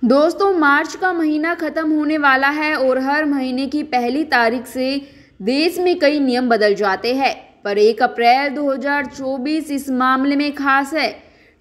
दोस्तों, मार्च का महीना खत्म होने वाला है और हर महीने की पहली तारीख से देश में कई नियम बदल जाते हैं। पर 1 अप्रैल 2024 इस मामले में खास है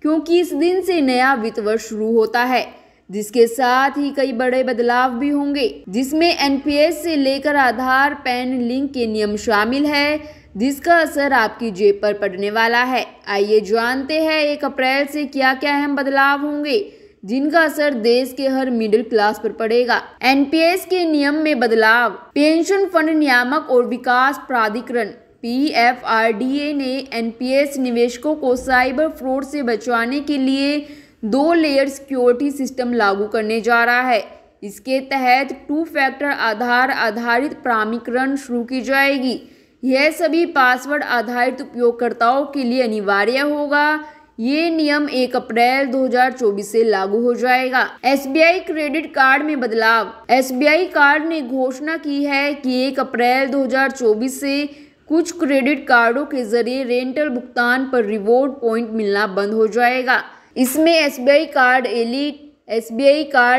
क्योंकि इस दिन से नया वित्त वर्ष शुरू होता है, जिसके साथ ही कई बड़े बदलाव भी होंगे, जिसमें एनपीएस से लेकर आधार पैन लिंक के नियम शामिल है, जिसका असर आपकी जेब पर पड़ने वाला है। आइए जानते हैं 1 अप्रैल से क्या क्या अहम बदलाव होंगे जिनका असर देश के हर मिडिल क्लास पर पड़ेगा। एनपीएस के नियम में बदलाव। पेंशन फंड नियामक और विकास प्राधिकरण पीएफआरडीए ने एनपीएस निवेशकों को साइबर फ्रॉड से बचाने के लिए 2 लेयर सिक्योरिटी सिस्टम लागू करने जा रहा है। इसके तहत 2 फैक्टर आधार आधारित प्रमाणीकरण शुरू की जाएगी। यह सभी पासवर्ड आधारित उपयोगकर्ताओं के लिए अनिवार्य होगा। ये नियम 1 अप्रैल 2024 से लागू हो जाएगा। एसबीआई क्रेडिट कार्ड में बदलाव। एसबीआई कार्ड ने घोषणा की है कि 1 अप्रैल 2024 से कुछ क्रेडिट कार्डों के जरिए रेंटल भुगतान पर रिवॉर्ड पॉइंट मिलना बंद हो जाएगा। इसमें SBI card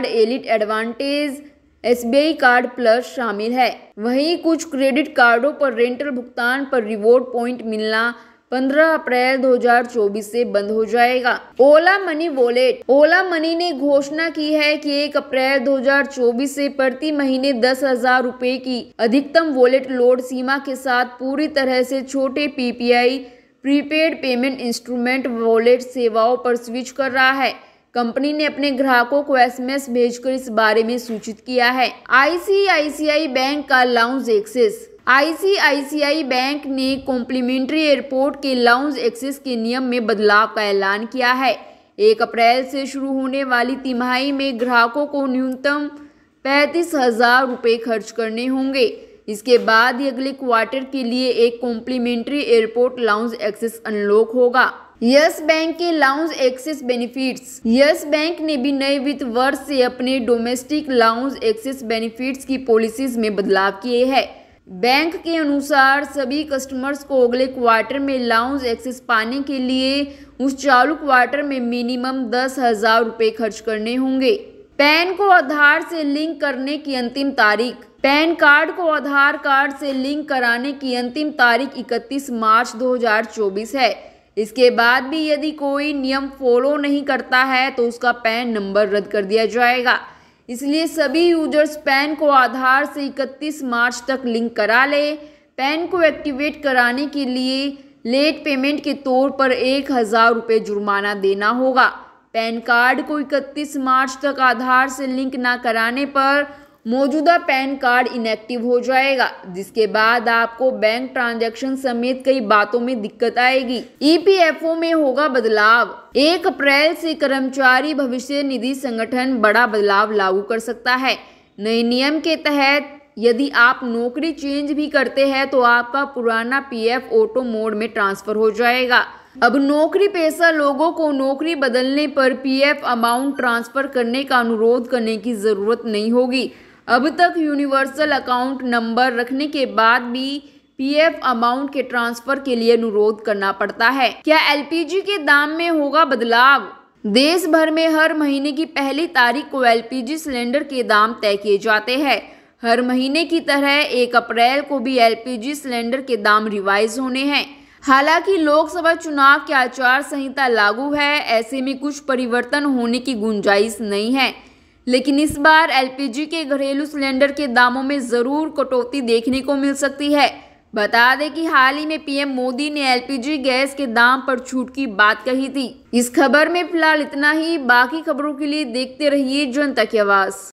elite advantage, SBI card plus शामिल है। वहीं कुछ क्रेडिट कार्डों पर रेंटल भुगतान पर रिवॉर्ड पॉइंट मिलना 15 अप्रैल 2024 से बंद हो जाएगा। ओला मनी वॉलेट। ओला मनी ने घोषणा की है कि 1 अप्रैल 2024 से प्रति महीने 10,000 रुपए की अधिकतम वॉलेट लोड सीमा के साथ पूरी तरह से छोटे PPI prepaid payment instrument wallet सेवाओं पर स्विच कर रहा है। कंपनी ने अपने ग्राहकों को एसएमएस भेजकर इस बारे में सूचित किया है। आईसीआईसीआई बैंक का लाउंज एक्सेस। आईसीआईसीआई बैंक ने कॉम्प्लीमेंट्री एयरपोर्ट के लाउंज एक्सेस के नियम में बदलाव का ऐलान किया है। 1 अप्रैल से शुरू होने वाली तिमाही में ग्राहकों को न्यूनतम 35,000 रुपये खर्च करने होंगे। इसके बाद ही अगले क्वार्टर के लिए एक complimentary airport lounge access unlock होगा। यस बैंक के lounge access benefits. Yes Bank ने भी नए वित्त वर्ष से अपने डोमेस्टिक लाउंज एक्सेस बेनिफिट्स की पॉलिसीज में बदलाव किए हैं। बैंक के अनुसार सभी कस्टमर्स को अगले क्वार्टर में लाउंज एक्सेस पाने के लिए उस चालू क्वार्टर में मिनिमम 10,000 रुपये खर्च करने होंगे। पैन को आधार से लिंक करने की अंतिम तारीख। पैन कार्ड को आधार कार्ड से लिंक कराने की अंतिम तारीख 31 मार्च 2024 है। इसके बाद भी यदि कोई नियम फॉलो नहीं करता है तो उसका पैन नंबर रद्द कर दिया जाएगा। इसलिए सभी यूजर्स पैन को आधार से 31 मार्च तक लिंक करा ले। पैन को एक्टिवेट कराने के लिए लेट पेमेंट के तौर पर 1,000 रुपये जुर्माना देना होगा। पैन कार्ड को 31 मार्च तक आधार से लिंक ना कराने पर मौजूदा पैन कार्ड इनएक्टिव हो जाएगा, जिसके बाद आपको बैंक ट्रांजैक्शन समेत कई बातों में दिक्कत आएगी। ईपीएफओ में होगा बदलाव। 1 अप्रैल से कर्मचारी भविष्य निधि संगठन बड़ा बदलाव लागू कर सकता है। नए नियम के तहत यदि आप नौकरी चेंज भी करते हैं तो आपका पुराना पीएफ ऑटो मोड में ट्रांसफर हो जाएगा। अब नौकरी पेशा लोगों को नौकरी बदलने पर पीएफ अमाउंट ट्रांसफर करने का अनुरोध करने की जरूरत नहीं होगी। अब तक यूनिवर्सल अकाउंट नंबर रखने के बाद भी पीएफ अमाउंट के ट्रांसफर के लिए अनुरोध करना पड़ता है। क्या एलपीजी के दाम में होगा बदलाव? देश भर में हर महीने की पहली तारीख को एलपीजी सिलेंडर के दाम तय किए जाते हैं। हर महीने की तरह 1 अप्रैल को भी एलपीजी सिलेंडर के दाम रिवाइज होने हैं। हालांकि लोकसभा चुनाव की आचार संहिता लागू है, ऐसे में कुछ परिवर्तन होने की गुंजाइश नहीं है। लेकिन इस बार एलपीजी के घरेलू सिलेंडर के दामों में जरूर कटौती देखने को मिल सकती है। बता दें कि हाल ही में पीएम मोदी ने एलपीजी गैस के दाम पर छूट की बात कही थी। इस खबर में फिलहाल इतना ही। बाकी खबरों के लिए देखते रहिए जनता की आवाज।